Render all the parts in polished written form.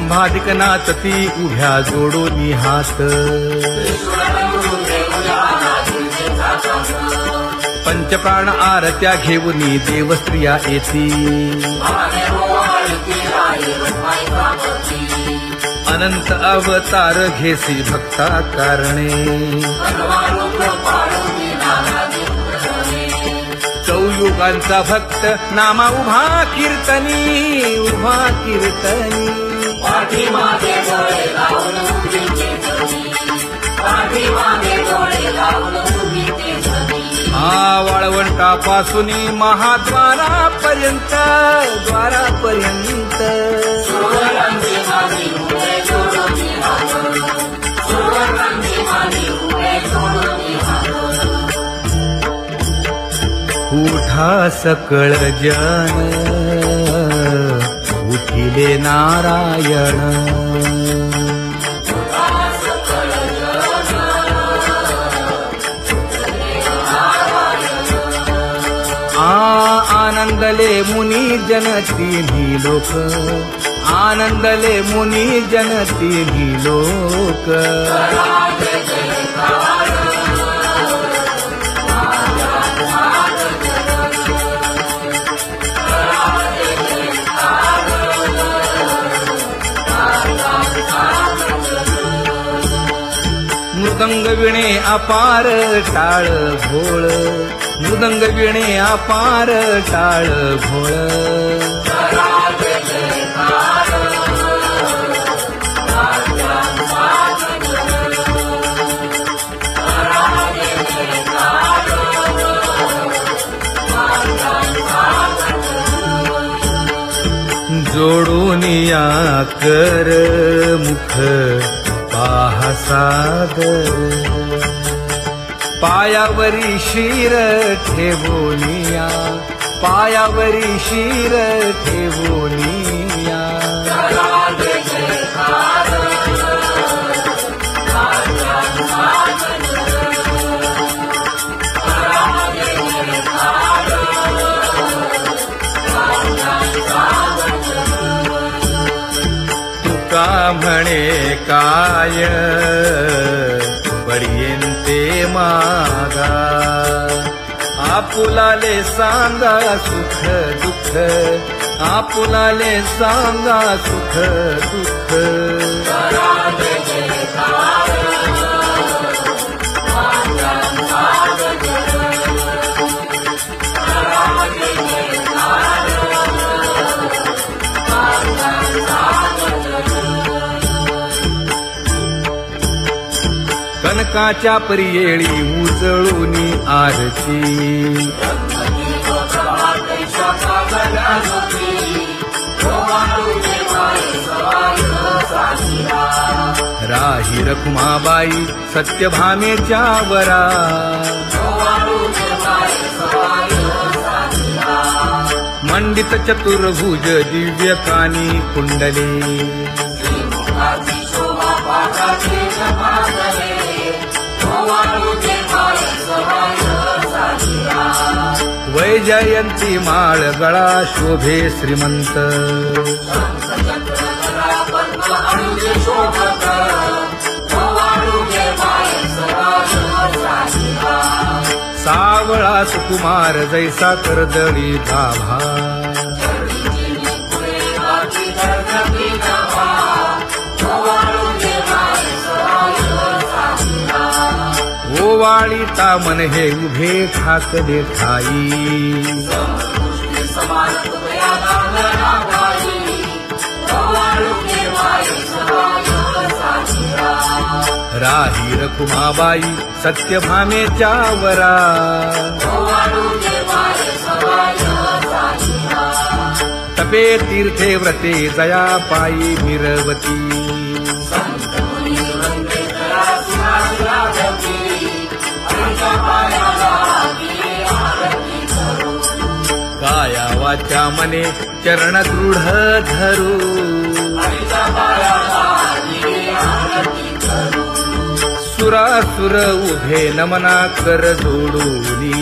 जंभाधिक नाचती उभ्या जोडोनी हात पंचप्राण आरत्या घेऊनी देवस्त्रिया येती अनंत अवतार घेसी भक्ता कारणे चौयुगांचा भक्त नामा उभा कीर्तनी पाठीमागे डोळे लावून उभीचे धनी, पाठीमागे डोळे लावून उभीचे धनी. वाळवंटापासून महाद्वारापर्यंत सुवर्णांची मानी उभे जोडूनी हात, सुवर्णांची मानी उभे जोडूनी हात. उठा सकळ जन उठिले नारायण आनंदले मुनी जन तिन्ही लोक आनंदले मुनी जन तिन्ही लोक मृदंग विणे अपार टाळ भोळ मृदंग विणे अपार टाळ भोळ जोडूनिया कर मुख पाहा सादर पायावरी शिर ठेवोनिया पायावरी शिर ठेवोनिया तुका म्हणे काय बडियेंते मागा आपुलाले सांगा सुख दुःख आपुलाले सांगा सुख दुःख कनकाच्या परियेळी उजळूनी आरती राही रखुमाबाई सत्यभामेच्या वरा मंडित चतुर्भुज दिव्य कानी कुंडले वैजयंती माळ गळा शोभे श्रीमंत सावळा सुकुमार जैसा करदळी गाभा ओवाळीता मन हे उभे ठाकले ठाई राही रखुमाबाई सत्यभामेच्या वरा तपे तीर्थे व्रते जया पायी मिरवती काया वाचा मने चरण दृढ धरू सुरासुर उभे नमना कर जोडूनी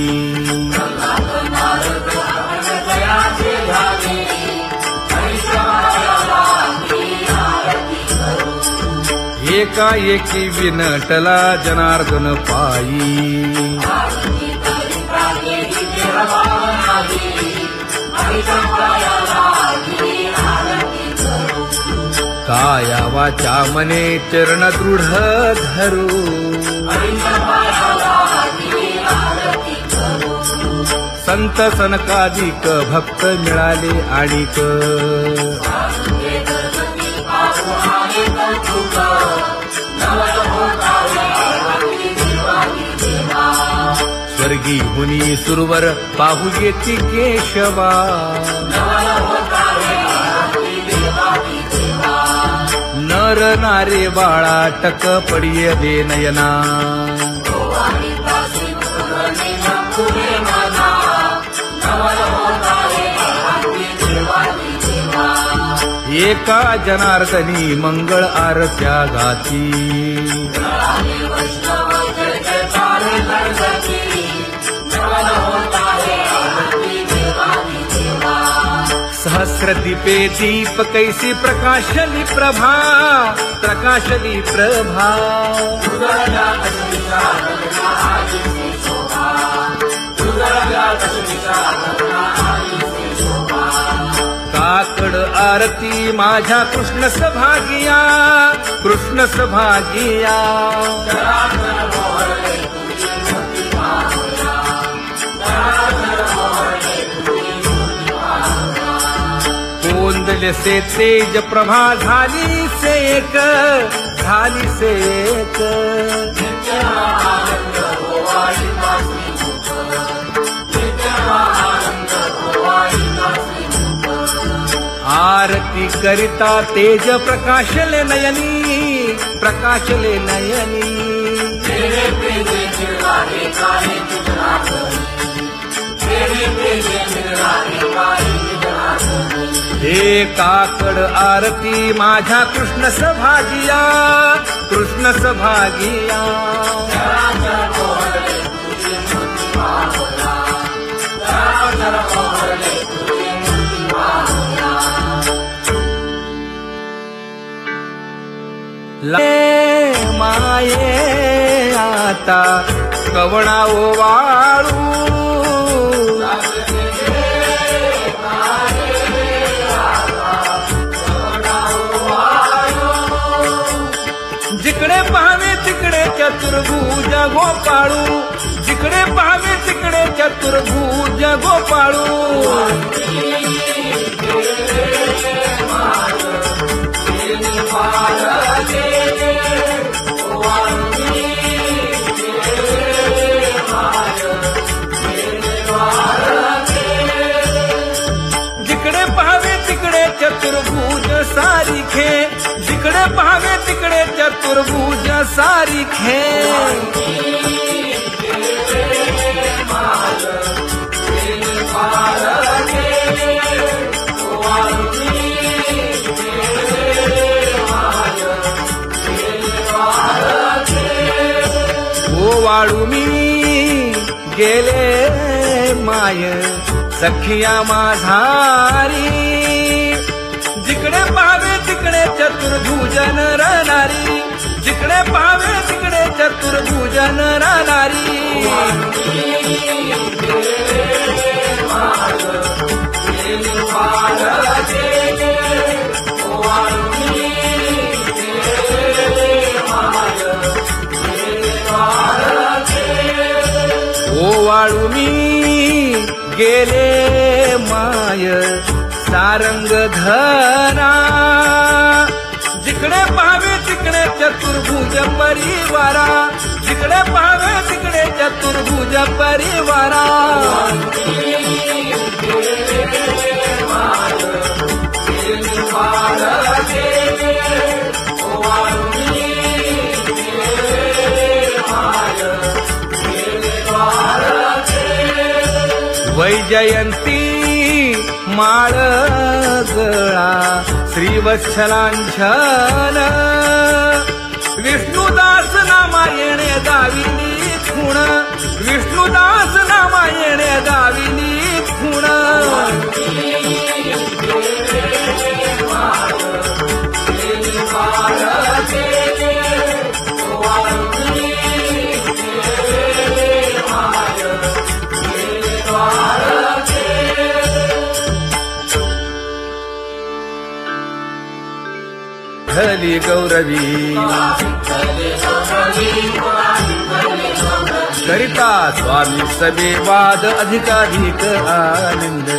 एकाएकी विनटला जनार्दन पायी आरती करिता गेली देहभावनाही, हरीच्या पायाला गेली आरती करू. काया वाचा मने चरण दृढ धरू हरीच्या पायाला गेली आरती करू. संत सनकादिक भक्त मिळाले आणिक वासुदेव गणपती पाहू आहे कौतुक, नवल होत आहे भक्ती देवाची देवा. स्वर्गी हुनी सुरवर पाहू येती केशवा नवल होत आहे भक्ती देवाची देवा. नर नारे बाळा टक पडिये दे नयना गोवानिता सिंधुरने नकुले मना, नवल होत आहे भक्ती देवाची देवा. एका जनार्दनी मंगळ आरत्या गाती जळाले वैष्णव जळजळकारे गणपती, नवल होत आहे भक्ती देवाची देवा. सहस्र दीपे दीप कैसी प्रकाशली प्रभा प्रकाशली प्रभा उजळल्या लक्ष्मीच्या लग्ना आईची शोभा, उजळल्या लक्ष्मीच्या लग्ना आईची शोभा. काकड आरती माझ्या कृष्ण सभागिया कृष्ण सभागिया जनार्दन मोहरले तुझी मूर्ती पाहूया, जनार्दन मोहरले तुझी मूर्ती पाहूया. कोंदले से तेज प्रभा झाली सेक झाली सेक नित्य आनंद गोवाळीचा श्रीमुख, नित्य आनंद गोवाळीचा श्रीमुख. आरती करिता तेज प्रकाशले नयनी प्रकाशले नयनी तेरे प्रेमे मिळाले काळे तुझ्या घरी, तेरे प्रेमे मिळाले काळे तुझ्या घरी. हे काकड आरती माझ्या कृष्ण सभागिया कृष्ण सभागिया जनार्दन मोहरले तुझी मूर्ती पाहूया, जनार्दन मोहरले तुझी मूर्ती पाहूया. ले माये आता कवणा वाळू जिकडे पाहावे तिकडे चतुर्भुज गोपाळू जिकडे पाहावे तिकडे चतुर्भुज गोपाळू जिकडे पाहावे तिकडे चतुर्भुज सारिखे जिकडे पाहावे तिकडे चतुर्भुज सारिखे ओ वाळू मी गेले माय सखिया माझारी जिकडे पाहावे तिकडे चतुर्भुज नरनारी जिकडे पाहावे तिकडे चतुर्भुज नरनारी ओ वाळू मी गेले माय सारंग धना जिकडे पाहावे तिकडे चतुर्भुज परिवारा जिकडे पाहावे तिकडे चतुर्भुज परिवारा वैजयंती माळ गळा श्रीवत्सलांछन विष्णुदास नामायणे गाविनी खूण विष्णुदास नामायणे गाविनी खूण विठ्ठली गौरवी करिता स्वामी सबे वाद अधिकाधिक आनंद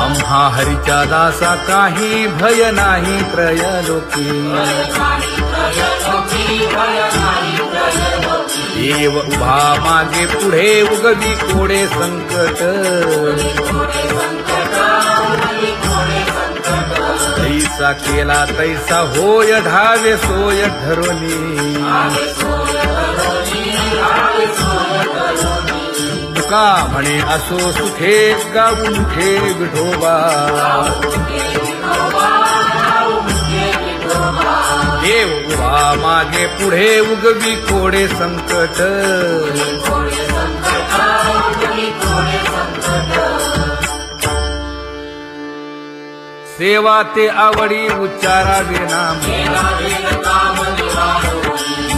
आम्हा हरीच्या दासा काही भय नाही त्रयलोकी देव उभा मागे पुढे उगवी कोडे संकट तैसा केला तैसा होय धावे सोय धरोनी तुका म्हणे असो सुखे गाऊ मुखे विठोबा देव उभा मागे पुढे उगवी कोडे संकट सेवा ते आवडी उच्चारावे नाम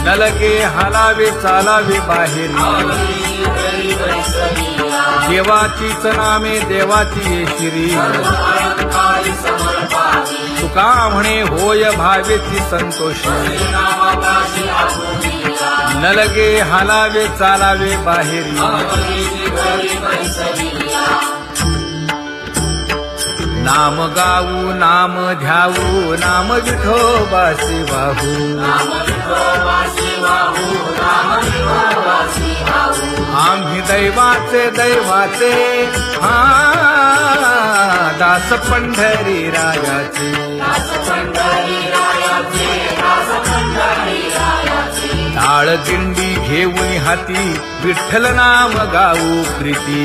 नलगे हालावे चालावे बाहेर देवाचीच नामे देवाची येशिरी तुका म्हणे होय भावेची संतोषी नलगे हालावे चालावे बाहेरी नाम गाऊ नाम ध्याऊ नाम विठोबासी वाहू आम्ही दैवाचे दैवाचे हा दास पंढरी रायाचे टाळ दिंडी घेऊन हाती विठ्ठल नाम गाऊ प्रीती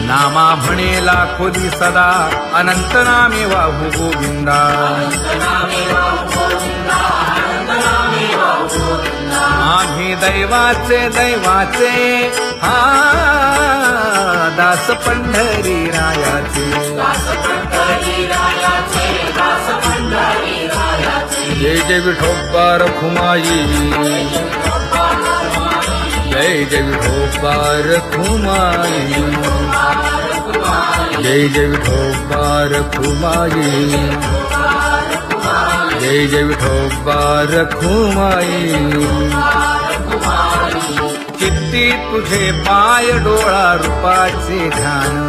नामा म्हणे लाखोली सदा अनंत नामे वाहू गोविंदा आम्ही दैवाचे दैवाचे हा दास पंढरी रायाचे जय जय विठोबा रखुमाई जय जय विठोबा रखुमाई जय जय विठोबा रखुमाई जय जय विठोबा रखुमाई चित्ती तुझे पाय डोळा रूपाचे ध्यान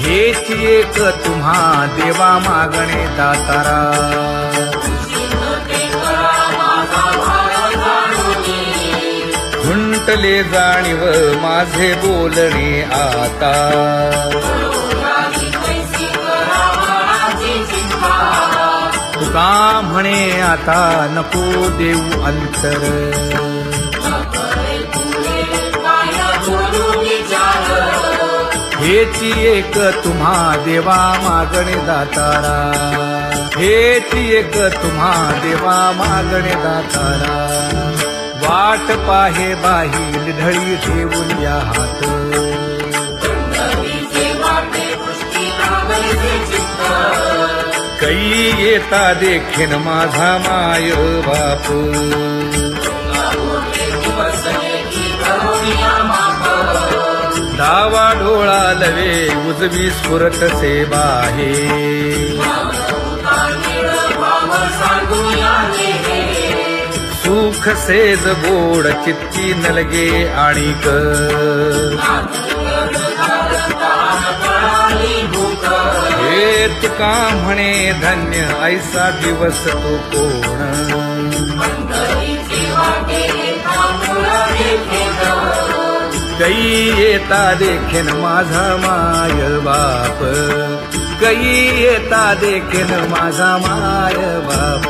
हेच एक तुम्हा देवा मागणे दातारा खुंटले जाणीव माझे बोलणे आता तुका म्हणे आता नको देऊ अंतर हेची एक तुम्हा देवा मागणे दातारा हेची एक तुम्हा देवा मागणे दातारा वाट पाहे बाही ढळी ठेवून या हात कै येता देखीन माझा माय बाप डावा डोळा लवे उजवी स्फुरत से बाहे सुख सेज गोड चित्ती नलगे आणिक हे तुका म्हणे धन्य ऐसा दिवस तो कोण कै येता देखीन माझा माय बाप कै येता देखीन माझा माय बाप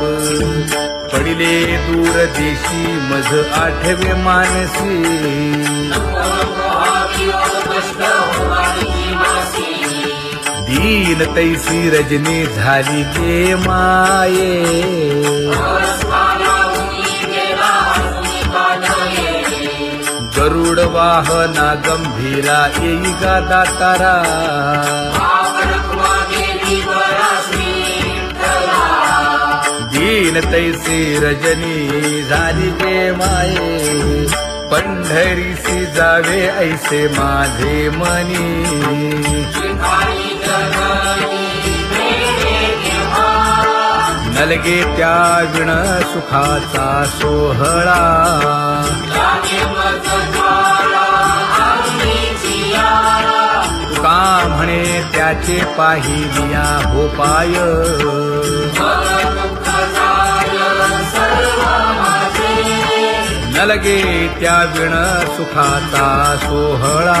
पडिले दूर देशी मज आठवे मानसी दीन तैसी रजनी झाली गे माये गरुड वाहना गंभीरा येई गा दातारा बिन तैसे रजनी झाली गे माये पंढरीसी जावे ऐसे माझे मनी शिखाई जगनी मेरे देवा नलगे त्या विण सुखाचा सोहळा जागे मज ज्वाला अग्नीची याळा तुका म्हणे त्याचे पाहिलिया हो पाय मग दुःख जाय सर्व माझे नलगे त्या विण सुखाचा सोहळा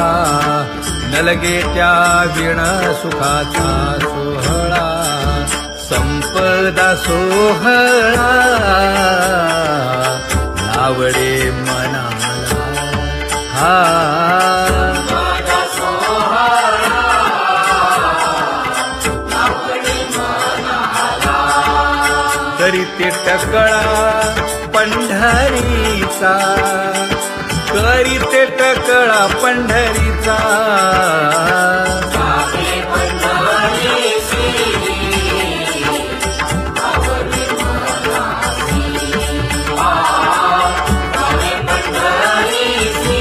नलगे त्या विण सुखाचा सोहळा संपदा सोहळा नावडे मनाला हा माझा सोहळा नावडे मनाला तरी ते टकळा पंढरीचा करी ते टकळा पंढरीचा जागे पंढरीसी आवडे मनासी जागे पंढरीसी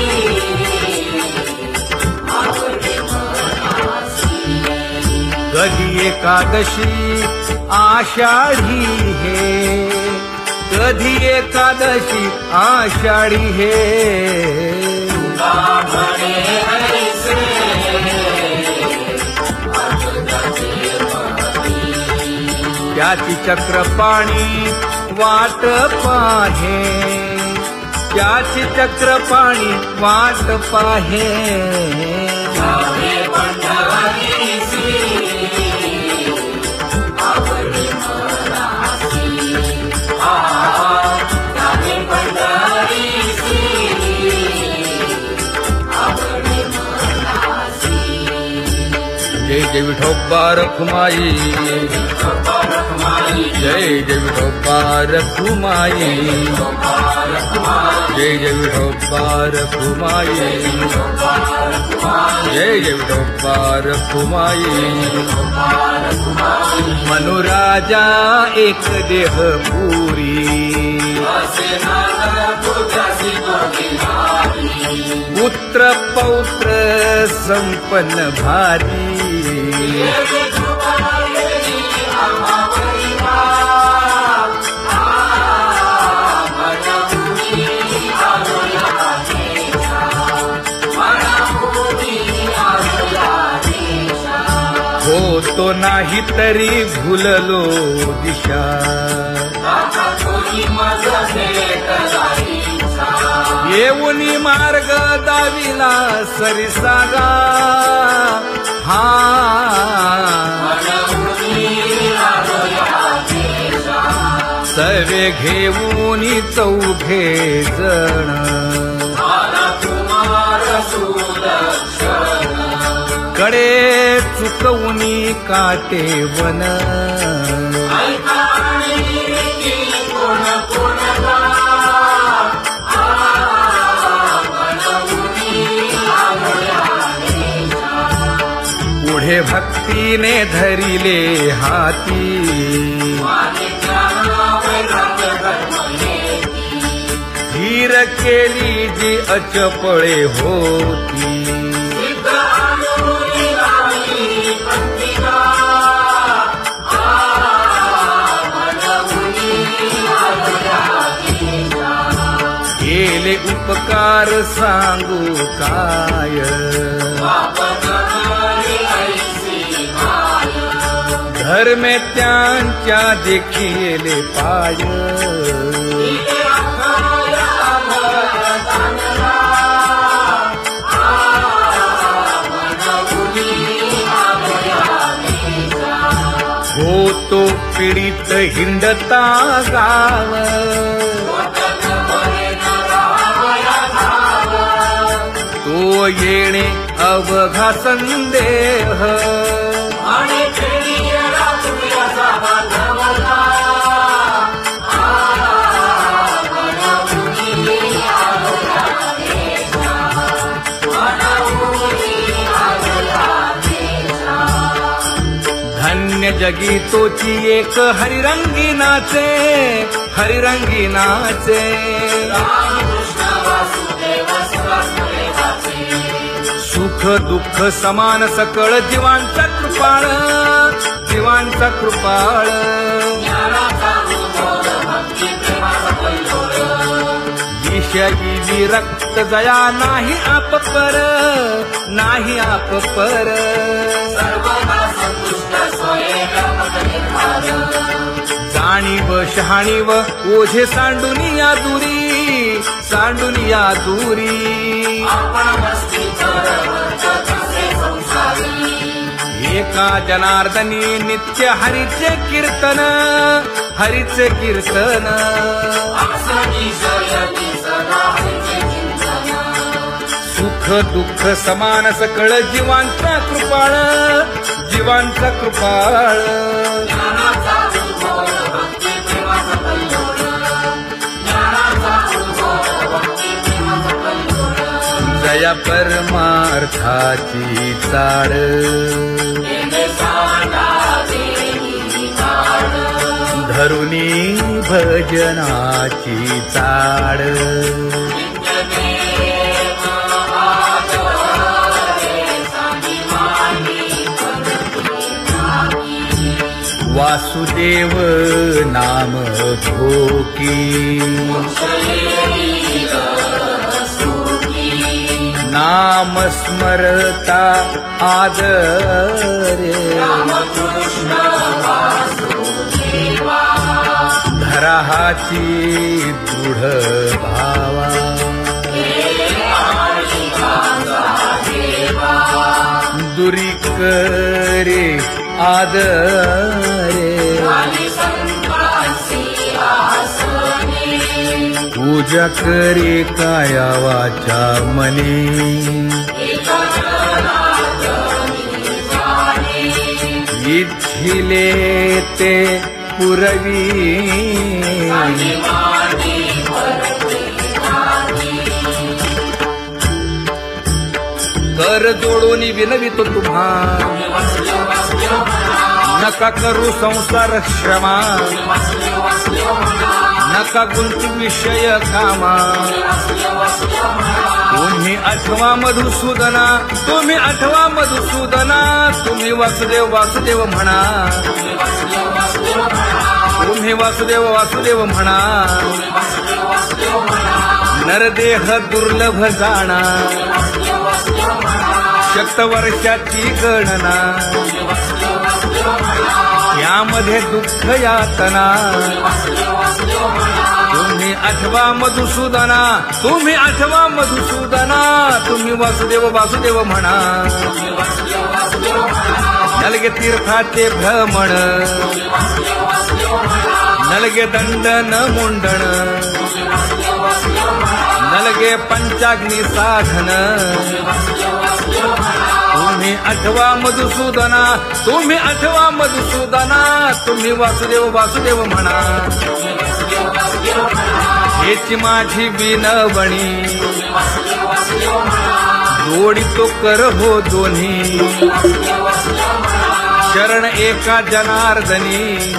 आवडे मनासी कधी एकादशी आषाढी हे कधी एकादशी आषाढी हे म्हणे ऐसे अजगजे मती त्याची चक्रपाणी वाट पाहे त्याची चक्रपाणी वाट पाहे जागे पंढरीसी आवडे मनासी जागे पंढरीसी आवडे मनासी जय जय विठोबा रखुमाई रखमाई जय जय विठोबा रखुमाई जय जय विठोबा रखुमाई जय जय विठोबा रखुमाई मनुराजा एक देह पुरी असे नाद तुझ्यासी गोविंदारी पुत्र पौत्र संपन्न भारी होतो नाही तरी भुललो दिशा येऊनी मार्ग दाविला सरिसागा हा सवे घेऊनी चौघे जण कडे चुकवूनी काटे वन पुढे भक्तीने धरिले हाती धीर केली जी अचपळे होती केले उपकार सांगू काय धर्मे त्यांच्या देखिले पाय होतो पीडित हिंडता गाव तो येणे अवघा संदेह धन्य जगी तोची एक हरिरंगी नाचे, हरिरंगी नाचे. रामकृष्ण वासुदेव सहस्रलेखाचे. सुख दुःख समान सकळ जीवांचा कृपाळ, जीवांचा कृपाळ. ज्ञानाचा उद्भव भक्ती प्रेमाचा पैलूर. विषयी विरक्त जया नाही आप पर, नाही आप पर. सर्वदा संतुष्ट स्वयं पद निर्धार. जाणीव शहाणीव ओझे सांडून या दुरी, सांडून या दुरी. आपण मस्ती करवत तसे संसारी. एका जनार्दनी नित्य हरीचे कीर्तन, हरीचे कीर्तन. आसनी शयनी सदा हरीचे चिंतन. सुख दुःख समान सकळ जीवांचा कृपाळ, जीवांचा कृपाळ. ज्ञानाचा उद्भव भक्ती प्रेमाचा पैलूर. ज्ञानाचा उद्भव भक्ती प्रेमाचा पैलूर. जया परमार्थाची चाड, येणे सांडा देवी काळ. धरुणी भजनाची चाड. नित्यनेम आचरे सांगी मांडी करती नामी. वासुदेव नाम भोकी, मोक्षयेईल सुखी. नाम स्मरता आदरे. रामकृष्ण वासुदेवा. धराहाची दृढ भावा. दुरी करे आदरे. पूजा करे काया वाचा मने. इच्छिले ते पुरवी. कर जोडून विनवितो तुम्हा, नका करू संसार श्रमा. नका गुंतू विषय कामा. तुम्ही आठवा मधुसूदना, तुम्ही आठवा मधुसूदना. तुम्ही वासुदेव वासुदेव म्हणा, तुम्ही वासुदेव वासुदेव म्हणा. नरदेह दुर्लभ जाणा, शतवर्षाची गणना. यामध्ये दुःख यातना. तुम्ही आठवा मधुसूदना, तुम्ही आठवा मधुसूदना. तुम्ही वासुदेव वासुदेव म्हणा. नलगे तीर्थाचे भ्रमण, नलगे दंडन मुंडण. नलगे पंचाग्नी साधन. तुम्ही आठवा मधुसूदना, तुम्ही आठवा मधुसूदना. तुम्ही वासुदेव वासुदेव म्हणा. हेची माझी विनवणी, जोडितो कर हो दोन्ही. शरण एका जनार्दनी.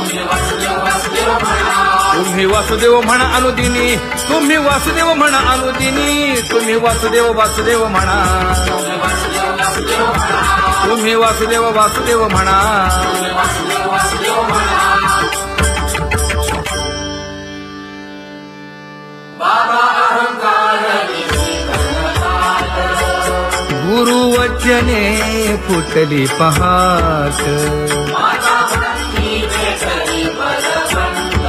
तुम्ही वासुदेव म्हणा अनुदिनी, तुम्ही वासुदेव म्हणा अनुदिनी. तुम्ही वासुदेव वासुदेव म्हणा, तुम्ही वासुदेव वासुदेव म्हणा. बाबा अहंकार गुरुवचने फुटली पहाट. माता भक्ती भेटली बलवंत.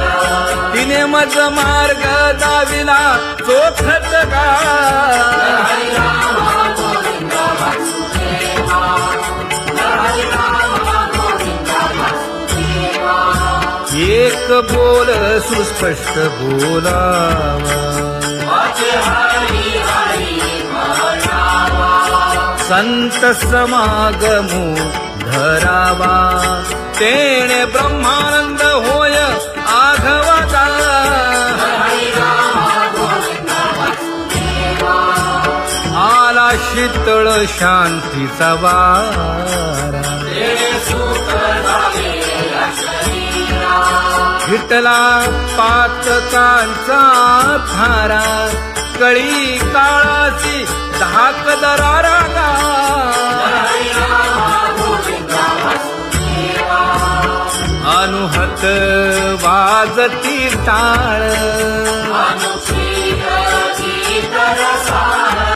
तिने मज मार्ग दाविला चोखत का. हरी राम गोविंद वासुदेवा. हरी राम गोविंद वासुदेवा. एक बोल सुस्पष्ट बोलावा. वाचे हरी हरी म्हणावा. संत समागमू धरावा. तेणे ब्रह्मानंद होय आघवाचा. हरी राम गोविंद वासुदेवा. आला शीतळ मंगळ शांतीचा वारा तेणे सुख झाले या शरीरा विठ्ठला पातकांचा थारा कळी काळाची धाक दरारा गा हरी राम गोविंद वासुदेवा अनुहत वाजती टाळ अनुस